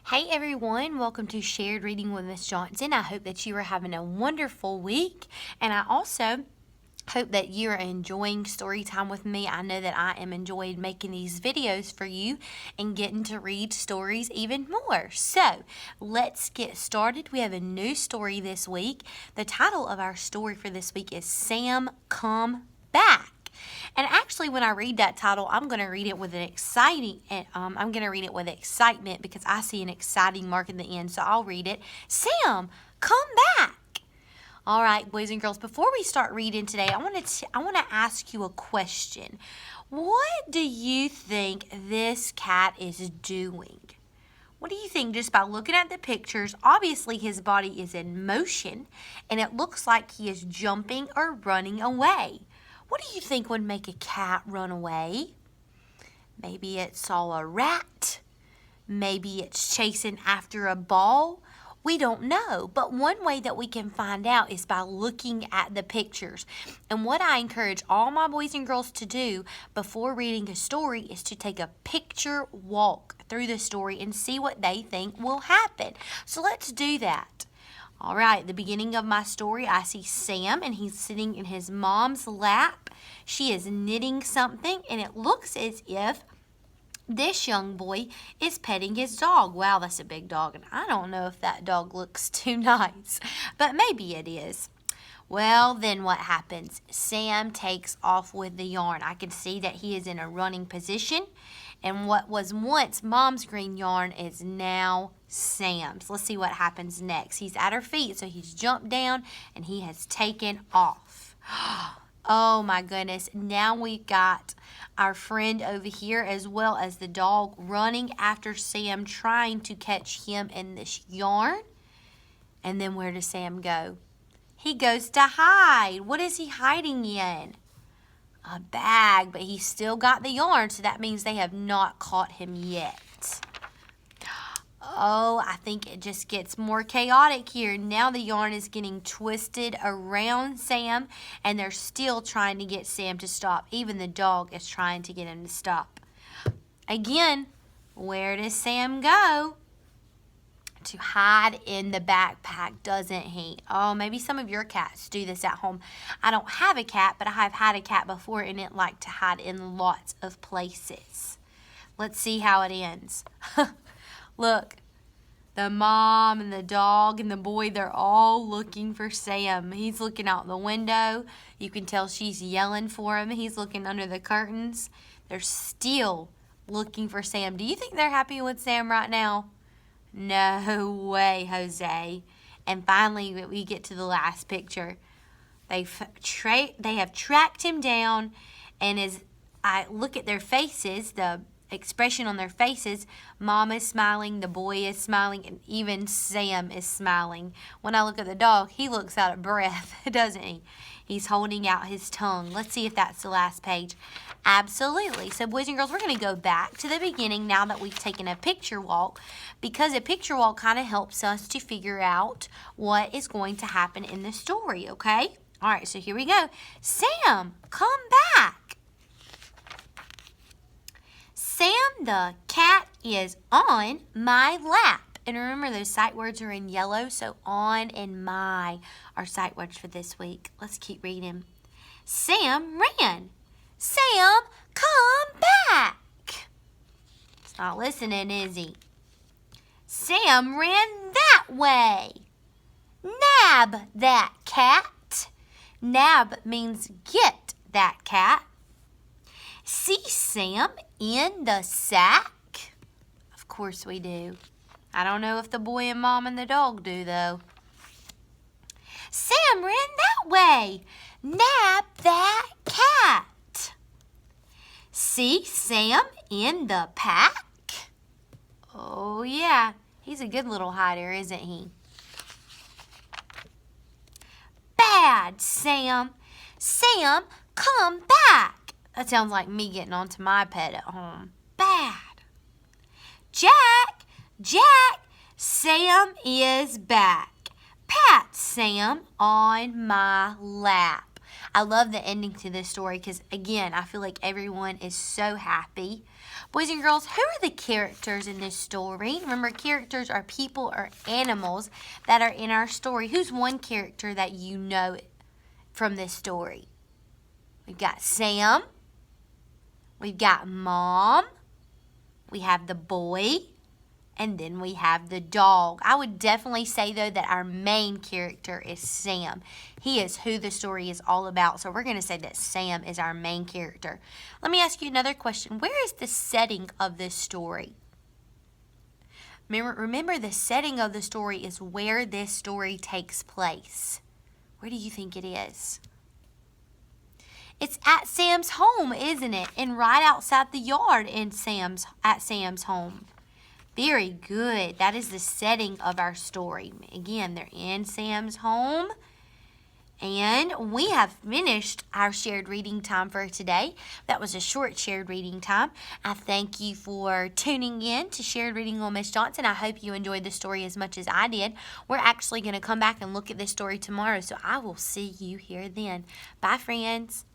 Hey everyone, welcome to Shared Reading with Miss Johnson. I hope that you are having a wonderful week, and I also hope that you're enjoying story time with me. I know that I am enjoying making these videos for you and getting to read stories even more. So let's get started. We have a new story this week. The title of our story for this week is Sam Come Back. And actually, when I read that title, I'm going to read it with excitement because I see an exciting mark in the end. So I'll read it. Sam, come back. All right, boys and girls, before we start reading today, I want to ask you a question. What do you think this cat is doing? What do you think just by looking at the pictures? Obviously, his body is in motion, and it looks like he is jumping or running away. What do you think would make a cat run away? Maybe it saw a rat. Maybe it's chasing after a ball. We don't know, but one way that we can find out is by looking at the pictures. And what I encourage all my boys and girls to do before reading a story is to take a picture walk through the story and see what they think will happen. So let's do that. All right, at the beginning of my story, I see Sam, and he's sitting in his mom's lap. She is knitting something, and it looks as if this young boy is petting his dog. Wow, that's a big dog, and I don't know if that dog looks too nice, but maybe it is. Well, then what happens? Sam takes off with the yarn. I can see that he is in a running position, and what was once Mom's green yarn is now Sam's. Let's see what happens next. He's at her feet, so he's jumped down, and he has taken off. Oh my goodness, now we've got our friend over here as well as the dog running after Sam, trying to catch him in this yarn. And then where does Sam go? He goes to hide. What is he hiding in? A bag, but he's still got the yarn, so that means they have not caught him yet. Oh, I think it just gets more chaotic here. Now the yarn is getting twisted around Sam, and they're still trying to get Sam to stop. Even the dog is trying to get him to stop. Again, where does Sam go? To hide in the backpack, doesn't he? Oh, maybe some of your cats do this at home. I don't have a cat, but I have had a cat before, and it liked to hide in lots of places. Let's see how it ends. Look, the mom and the dog and the boy, they're all looking for Sam. He's looking out the window. You can tell she's yelling for him. He's looking under the curtains. They're still looking for Sam. Do you think they're happy with Sam right now? No way, Jose. And finally, we get to the last picture. They have tracked him down, and as I look at their faces, the expression on their faces, Mom is smiling, the boy is smiling, and even Sam is smiling. When I look at the dog, he looks out of breath, doesn't he? He's holding out his tongue. Let's see if that's the last page. Absolutely. So, boys and girls, we're going to go back to the beginning now that we've taken a picture walk, because a picture walk kind of helps us to figure out what is going to happen in the story, okay? All right, so here we go. Sam, come back. Sam the cat is on my lap. And remember, those sight words are in yellow, so on and my are sight words for this week. Let's keep reading. Sam ran. Sam, come back. He's not listening, is he? Sam ran that way. Nab that cat. Nab means get that cat. See Sam in the sack? Of course we do. I don't know if the boy and Mom and the dog do, though. Sam ran that way. Nab that cat. See Sam in the pack? Oh, yeah. He's a good little hider, isn't he? Bad, Sam. Sam, come back. That sounds like me getting onto my pet at home. Bad. Jack, Jack, Sam is back. Pat Sam on my lap. I love the ending to this story because, again, I feel like everyone is so happy. Boys and girls, who are the characters in this story? Remember, characters are people or animals that are in our story. Who's one character that you know from this story? We've got Sam. We've got Mom. We have the boy. And then we have the dog. I would definitely say, though, that our main character is Sam. He is who the story is all about. So we're going to say that Sam is our main character. Let me ask you another question. Where is the setting of this story? Remember, the setting of the story is where this story takes place. Where do you think it is? It's at Sam's home, isn't it? And right outside the yard at Sam's home. Very good. That is the setting of our story. Again, they're in Sam's home. And we have finished our shared reading time for today. That was a short shared reading time. I thank you for tuning in to Shared Reading with Miss Johnson. I hope you enjoyed the story as much as I did. We're actually going to come back and look at this story tomorrow, so I will see you here then. Bye, friends.